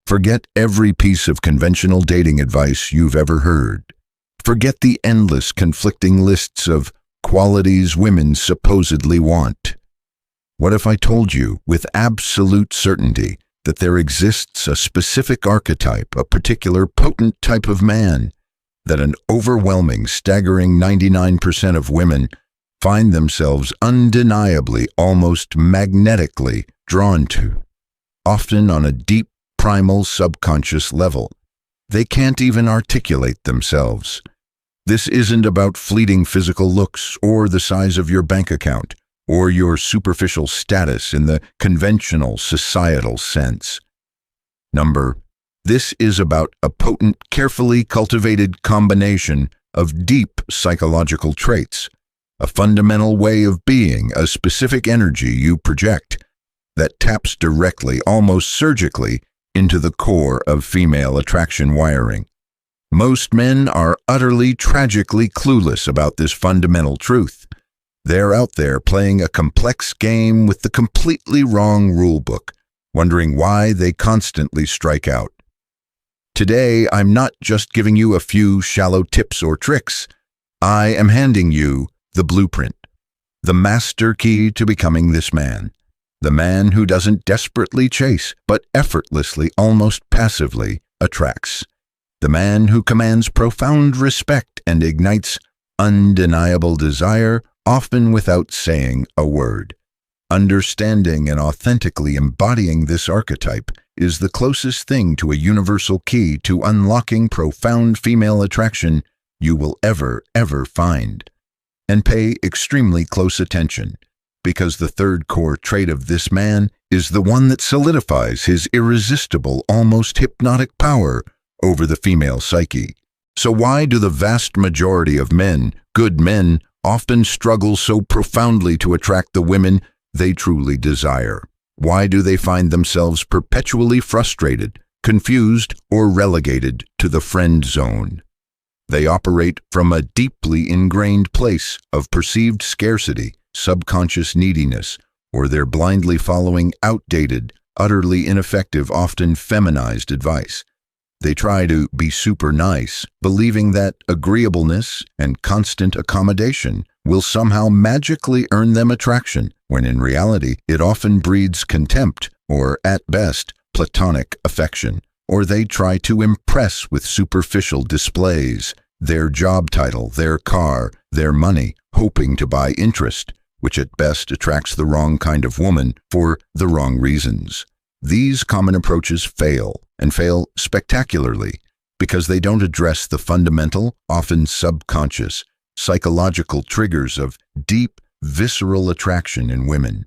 Forget every piece of conventional dating advice you've ever heard. Forget the endless conflicting lists of qualities women supposedly want. What if I told you with absolute certainty that there exists a specific archetype, a particular potent type of man, that an overwhelming, staggering 99% of women find themselves undeniably, almost magnetically drawn to, often on a deep, primal, subconscious level? They can't even articulate themselves. This isn't about fleeting physical looks or the size of your bank account or your superficial status in the conventional societal sense. This is about a potent, carefully cultivated combination of deep psychological traits, a fundamental way of being, a specific energy you project that taps directly, almost surgically, into the core of female attraction wiring. Most men are utterly, tragically clueless about this fundamental truth. They're out there playing a complex game with the completely wrong rulebook, wondering why they constantly strike out. Today, I'm not just giving you a few shallow tips or tricks. I am handing you the blueprint, the master key to becoming this man. The man who doesn't desperately chase, but effortlessly, almost passively, attracts. The man who commands profound respect and ignites undeniable desire, often without saying a word. Understanding and authentically embodying this archetype is the closest thing to a universal key to unlocking profound female attraction you will ever find. And pay extremely close attention, because the third core trait of this man is the one that solidifies his irresistible, almost hypnotic power over the female psyche. So why do the vast majority of men, good men, often struggle so profoundly to attract the women they truly desire? Why do they find themselves perpetually frustrated, confused, or relegated to the friend zone? They operate from a deeply ingrained place of perceived scarcity, subconscious neediness, or they're blindly following outdated, utterly ineffective, often feminized advice. They try to be super nice, believing that agreeableness and constant accommodation will somehow magically earn them attraction, when in reality it often breeds contempt or, at best, platonic affection. Or they try to impress with superficial displays, their job title, their car, their money, hoping to buy interest, which at best attracts the wrong kind of woman for the wrong reasons. These common approaches fail, and fail spectacularly, because they don't address the fundamental, often subconscious, psychological triggers of deep, visceral attraction in women.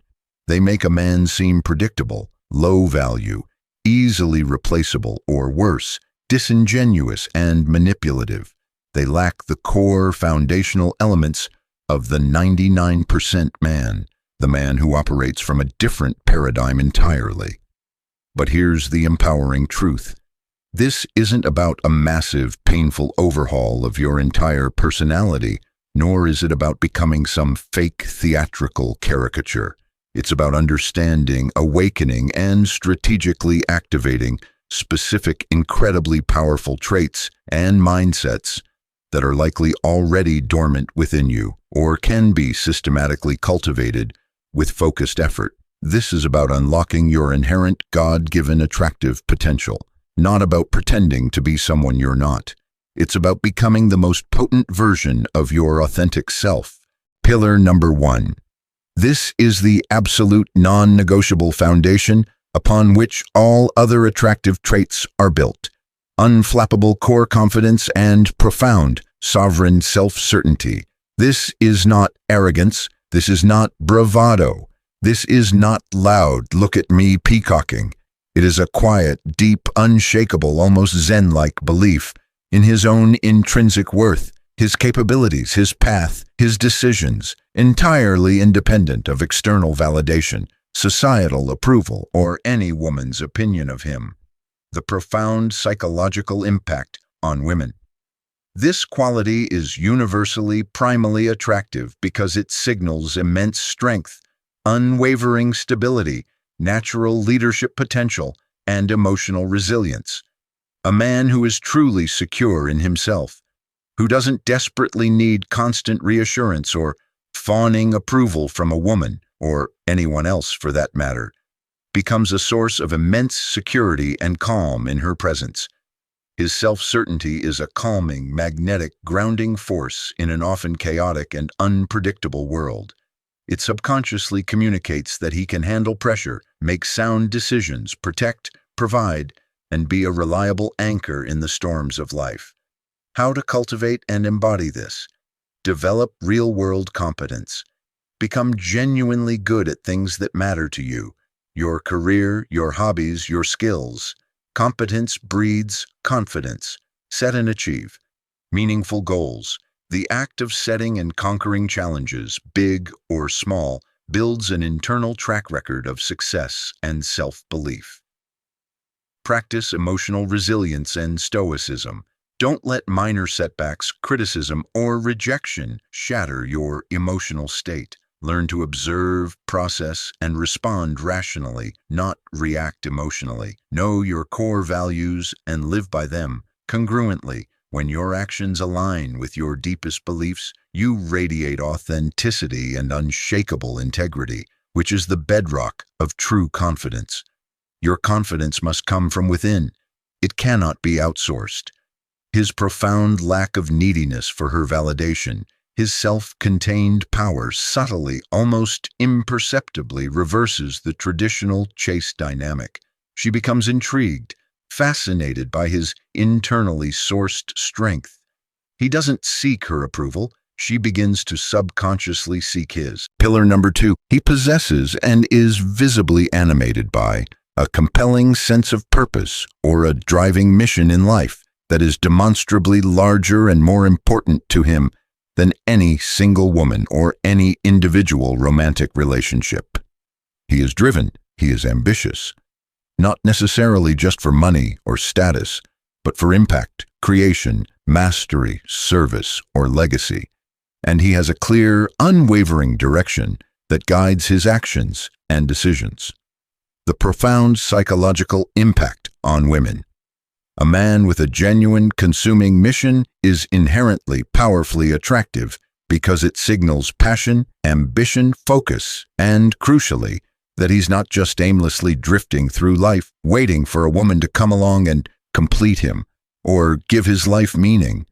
They make a man seem predictable, low value, easily replaceable, or worse, disingenuous and manipulative. They lack the core foundational elements of the 99% man, the man who operates from a different paradigm entirely. But here's the empowering truth. This isn't about a massive, painful overhaul of your entire personality, nor is it about becoming some fake theatrical caricature. It's about understanding, awakening, and strategically activating specific, incredibly powerful traits and mindsets that are likely already dormant within you, or can be systematically cultivated with focused effort. This is about unlocking your inherent God-given attractive potential, not about pretending to be someone you're not. It's about becoming the most potent version of your authentic self. Pillar number 1. This is the absolute non-negotiable foundation upon which all other attractive traits are built. Unflappable core confidence and profound, sovereign self-certainty. This is not arrogance. This is not bravado. This is not loud, look at me peacocking. It is a quiet, deep, unshakable, almost Zen-like belief in his own intrinsic worth, his capabilities, his path, his decisions, entirely independent of external validation, societal approval, or any woman's opinion of him. The profound psychological impact on women. This quality is universally, primally attractive because it signals immense strength, unwavering stability, natural leadership potential, and emotional resilience. A man who is truly secure in himself, who doesn't desperately need constant reassurance or fawning approval from a woman, or anyone else for that matter, becomes a source of immense security and calm in her presence. His self-certainty is a calming, magnetic, grounding force in an often chaotic and unpredictable world. It subconsciously communicates that he can handle pressure, make sound decisions, protect, provide, and be a reliable anchor in the storms of life. How to cultivate and embody this? Develop real-world competence. Become genuinely good at things that matter to you. Your career, your hobbies, your skills. Competence breeds confidence. Set and achieve meaningful goals. The act of setting and conquering challenges, big or small, builds an internal track record of success and self-belief. Practice emotional resilience and stoicism. Don't let minor setbacks, criticism, or rejection shatter your emotional state. Learn to observe, process, and respond rationally, not react emotionally. Know your core values and live by them congruently. When your actions align with your deepest beliefs, you radiate authenticity and unshakable integrity, which is the bedrock of true confidence. Your confidence must come from within. It cannot be outsourced. His profound lack of neediness for her validation, his self-contained power subtly, almost imperceptibly reverses the traditional chase dynamic. She becomes intrigued, fascinated by his internally sourced strength. He doesn't seek her approval. She begins to subconsciously seek his. Pillar number 2, he possesses and is visibly animated by a compelling sense of purpose or a driving mission in life that is demonstrably larger and more important to him than any single woman or any individual romantic relationship. He is driven, he is ambitious, not necessarily just for money or status, but for impact, creation, mastery, service, or legacy. And he has a clear, unwavering direction that guides his actions and decisions. The profound psychological impact on women. A man with a genuine, consuming mission is inherently powerfully attractive because it signals passion, ambition, focus, and, crucially, that he's not just aimlessly drifting through life, waiting for a woman to come along and complete him or give his life meaning.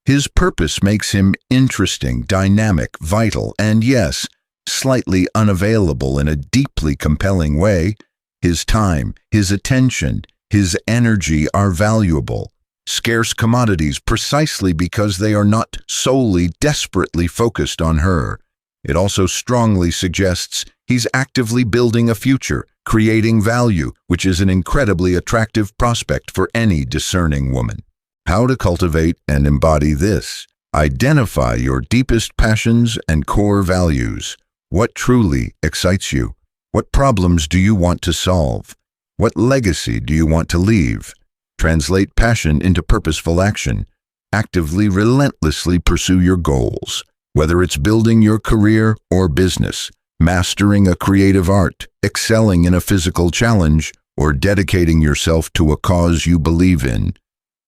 His purpose makes him interesting, dynamic, vital, and yes, slightly unavailable in a deeply compelling way. His time, his attention, his energy are valuable, scarce commodities precisely because they are not solely desperately focused on her. It also strongly suggests he's actively building a future, creating value, which is an incredibly attractive prospect for any discerning woman. How to cultivate and embody this? Identify your deepest passions and core values. What truly excites you? What problems do you want to solve? What legacy do you want to leave? Translate passion into purposeful action. Actively, relentlessly pursue your goals. Whether it's building your career or business, mastering a creative art, excelling in a physical challenge, or dedicating yourself to a cause you believe in.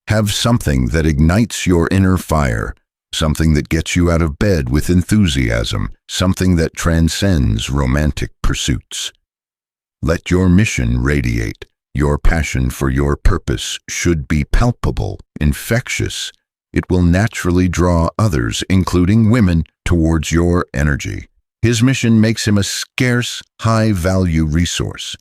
Have something that ignites your inner fire, something that gets you out of bed with enthusiasm, something that transcends romantic pursuits. Let your mission radiate. Your passion for your purpose should be palpable, infectious. It will naturally draw others, including women, towards your energy. His mission makes him a scarce, high-value resource.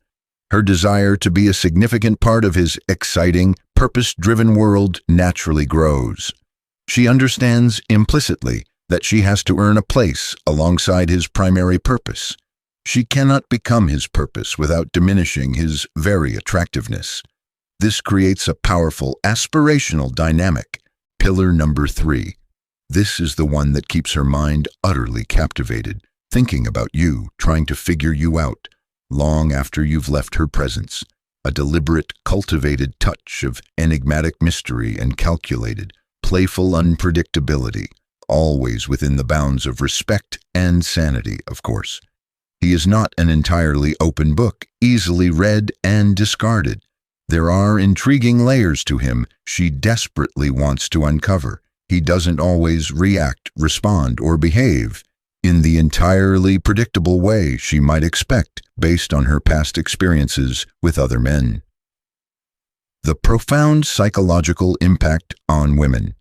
Her desire to be a significant part of his exciting, purpose-driven world naturally grows. She understands implicitly that she has to earn a place alongside his primary purpose. She cannot become his purpose without diminishing his very attractiveness. This creates a powerful, aspirational dynamic. Pillar number 3. This is the one that keeps her mind utterly captivated, thinking about you, trying to figure you out, long after you've left her presence. A deliberate, cultivated touch of enigmatic mystery and calculated, playful unpredictability, always within the bounds of respect and sanity, of course. He is not an entirely open book, easily read and discarded. There are intriguing layers to him she desperately wants to uncover. He doesn't always react, respond, or behave in the entirely predictable way she might expect based on her past experiences with other men. The profound psychological impact on women.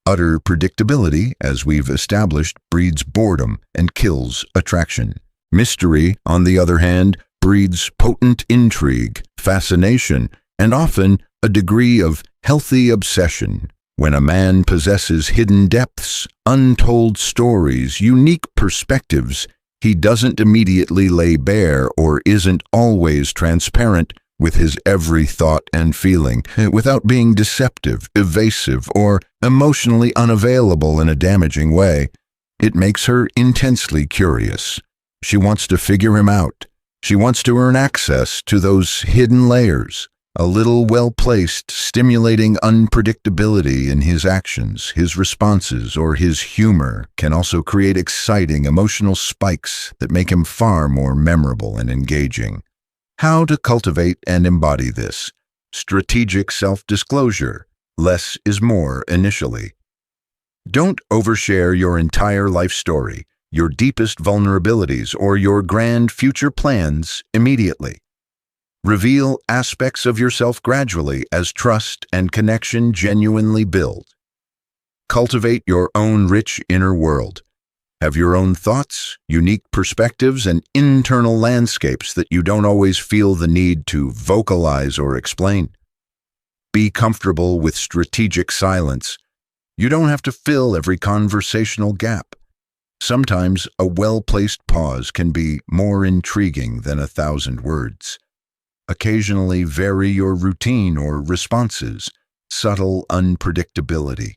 Utter predictability, as we've established, breeds boredom and kills attraction. Mystery, on the other hand, breeds potent intrigue, fascination, and often a degree of healthy obsession. When a man possesses hidden depths, untold stories, unique perspectives, he doesn't immediately lay bare or isn't always transparent with his every thought and feeling, without being deceptive, evasive, or emotionally unavailable in a damaging way. It makes her intensely curious. She wants to figure him out. She wants to earn access to those hidden layers. A little well-placed, stimulating unpredictability in his actions, his responses, or his humor can also create exciting emotional spikes that make him far more memorable and engaging. How to cultivate and embody this? Strategic self-disclosure. Less is more initially. Don't overshare your entire life story, your deepest vulnerabilities, or your grand future plans immediately. Reveal aspects of yourself gradually as trust and connection genuinely build. Cultivate your own rich inner world. Have your own thoughts, unique perspectives, and internal landscapes that you don't always feel the need to vocalize or explain. Be comfortable with strategic silence. You don't have to fill every conversational gap. Sometimes a well-placed pause can be more intriguing than 1,000 words. Occasionally vary your routine or responses. Subtle unpredictability.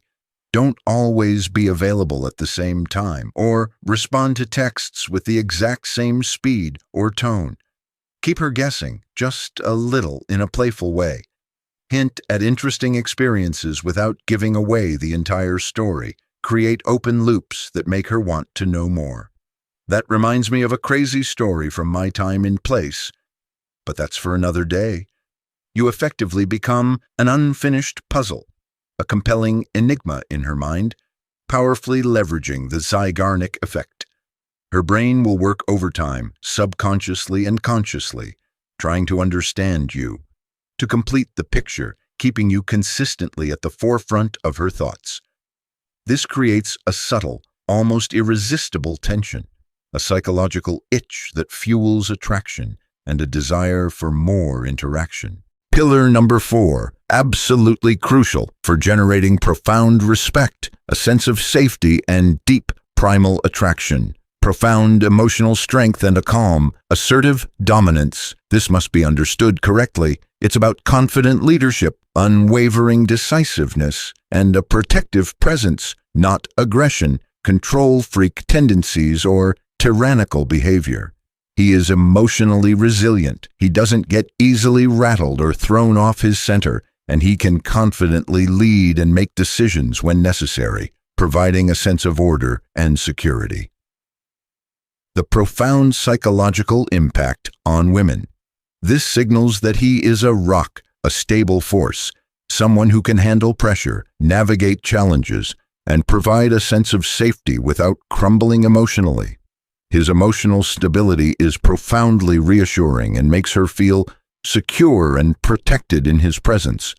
Don't always be available at the same time, or respond to texts with the exact same speed or tone. Keep her guessing, just a little, in a playful way. Hint at interesting experiences without giving away the entire story. Create open loops that make her want to know more. That reminds me of a crazy story from my time in place. But that's for another day. You effectively become an unfinished puzzle, a compelling enigma in her mind, powerfully leveraging the Zeigarnik effect. Her brain will work overtime, subconsciously and consciously, trying to understand you, to complete the picture, keeping you consistently at the forefront of her thoughts. This creates a subtle, almost irresistible tension, a psychological itch that fuels attraction and a desire for more interaction. Pillar number 4, absolutely crucial for generating profound respect, a sense of safety, and deep primal attraction. Profound emotional strength and a calm, assertive dominance. This must be understood correctly. It's about confident leadership, unwavering decisiveness, and a protective presence, not aggression, control freak tendencies, or tyrannical behavior. He is emotionally resilient. He doesn't get easily rattled or thrown off his center, and he can confidently lead and make decisions when necessary, providing a sense of order and security. The profound psychological impact on women. This signals that he is a rock, a stable force, someone who can handle pressure, navigate challenges, and provide a sense of safety without crumbling emotionally. His emotional stability is profoundly reassuring and makes her feel secure and protected in his presence.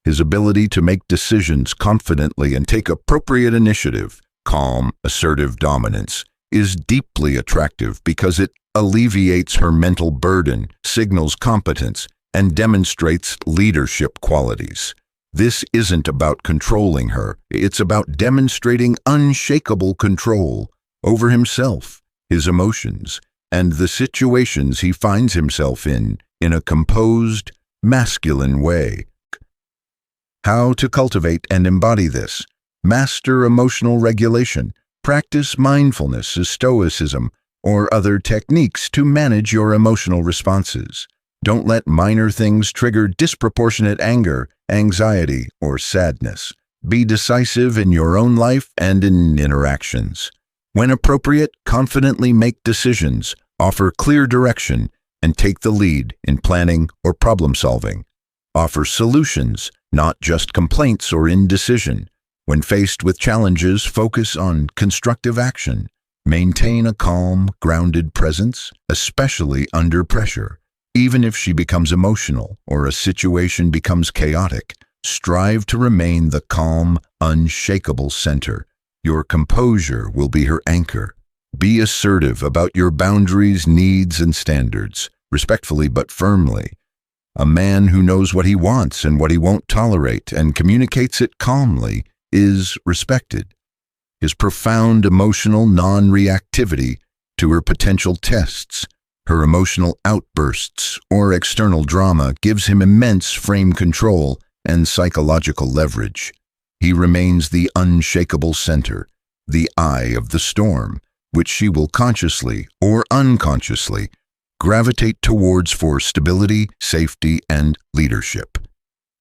His ability to make decisions confidently and take appropriate initiative, calm, assertive dominance, is deeply attractive because it alleviates her mental burden, signals competence, and demonstrates leadership qualities. This isn't about controlling her, it's about demonstrating unshakable control over himself, his emotions, and the situations he finds himself in a composed, masculine way. How to cultivate and embody this? Master emotional regulation. Practice mindfulness, Stoicism, or other techniques to manage your emotional responses. Don't let minor things trigger disproportionate anger, anxiety, or sadness. Be decisive in your own life and in interactions. When appropriate, confidently make decisions, Offer clear direction and take the lead in planning or problem solving. Offer solutions, not just complaints or indecision. When faced with challenges, focus on constructive action. Maintain a calm, grounded presence, especially under pressure. Even if she becomes emotional or a situation becomes chaotic, strive to remain the calm, unshakable center. Your composure will be her anchor. Be assertive about your boundaries, needs, and standards, respectfully but firmly. A man who knows what he wants and what he won't tolerate and communicates it calmly is respected. His profound emotional non-reactivity to her potential tests, her emotional outbursts, or external drama gives him immense frame control and psychological leverage. He remains the unshakable center, the eye of the storm, which she will consciously or unconsciously gravitate towards for stability, safety, and leadership.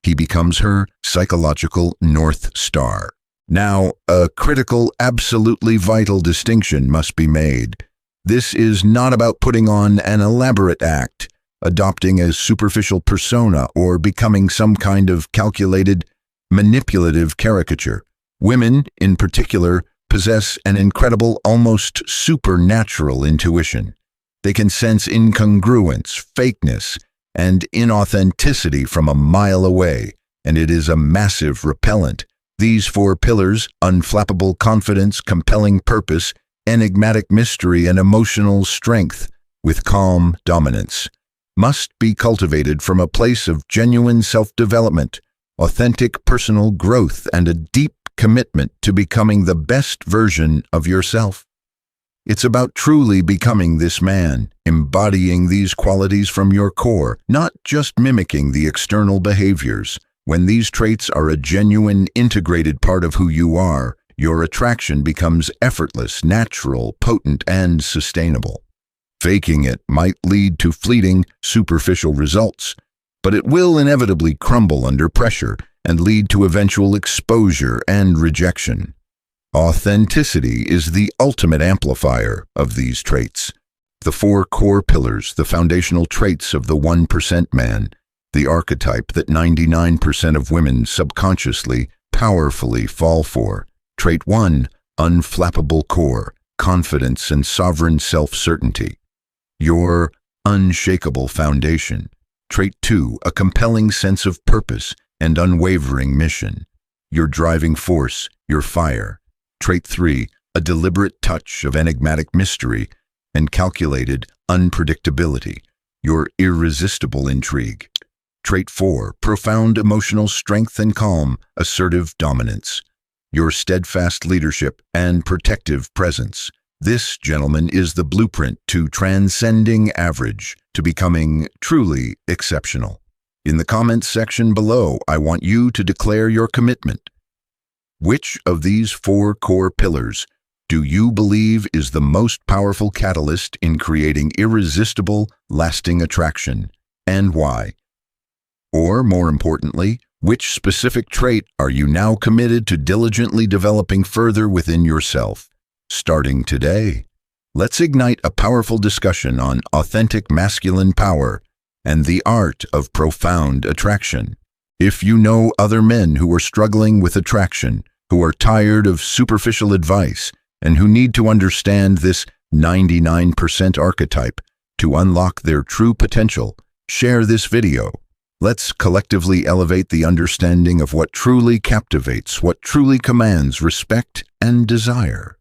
He becomes her psychological North Star. Now, a critical, absolutely vital distinction must be made. This is not about putting on an elaborate act, adopting a superficial persona, or becoming some kind of calculated, manipulative caricature. Women, in particular, possess an incredible, almost supernatural intuition. They can sense incongruence, fakeness, and inauthenticity from a mile away, and it is a massive repellent. These 4 pillars, unflappable confidence, compelling purpose, enigmatic mystery, and emotional strength, with calm dominance, must be cultivated from a place of genuine self-development, authentic personal growth, and a deep commitment to becoming the best version of yourself. It's about truly becoming this man, embodying these qualities from your core, not just mimicking the external behaviors. When these traits are a genuine, integrated part of who you are, your attraction becomes effortless, natural, potent, and sustainable. Faking it might lead to fleeting, superficial results, but it will inevitably crumble under pressure and lead to eventual exposure and rejection. Authenticity is the ultimate amplifier of these traits. The 4 core pillars, the foundational traits of the 1% man, the archetype that 99% of women subconsciously, powerfully fall for. Trait 1, unflappable core, confidence and sovereign self-certainty. Your unshakable foundation. Trait 2, a compelling sense of purpose and unwavering mission. Your driving force, your fire. Trait 3, a deliberate touch of enigmatic mystery and calculated unpredictability. Your irresistible intrigue. Trait 4, profound emotional strength and calm, assertive dominance. Your steadfast leadership and protective presence. This, gentlemen, is the blueprint to transcending average, to becoming truly exceptional. In the comments section below, I want you to declare your commitment. Which of these 4 core pillars do you believe is the most powerful catalyst in creating irresistible, lasting attraction, and why? Or, more importantly, which specific trait are you now committed to diligently developing further within yourself? Starting today, let's ignite a powerful discussion on authentic masculine power and the art of profound attraction. If you know other men who are struggling with attraction, who are tired of superficial advice, and who need to understand this 99% archetype to unlock their true potential, share this video. Let's collectively elevate the understanding of what truly captivates, what truly commands respect and desire.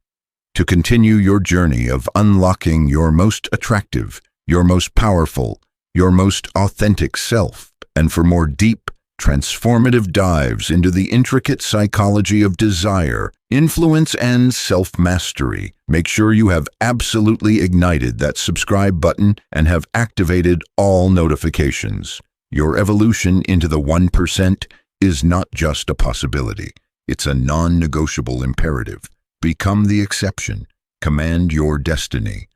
To continue your journey of unlocking your most attractive, your most powerful, your most authentic self, and for more deep, transformative dives into the intricate psychology of desire, influence, and self-mastery, make sure you have absolutely ignited that subscribe button and have activated all notifications. Your evolution into the 1% is not just a possibility. It's a non-negotiable imperative. Become the exception. Command your destiny.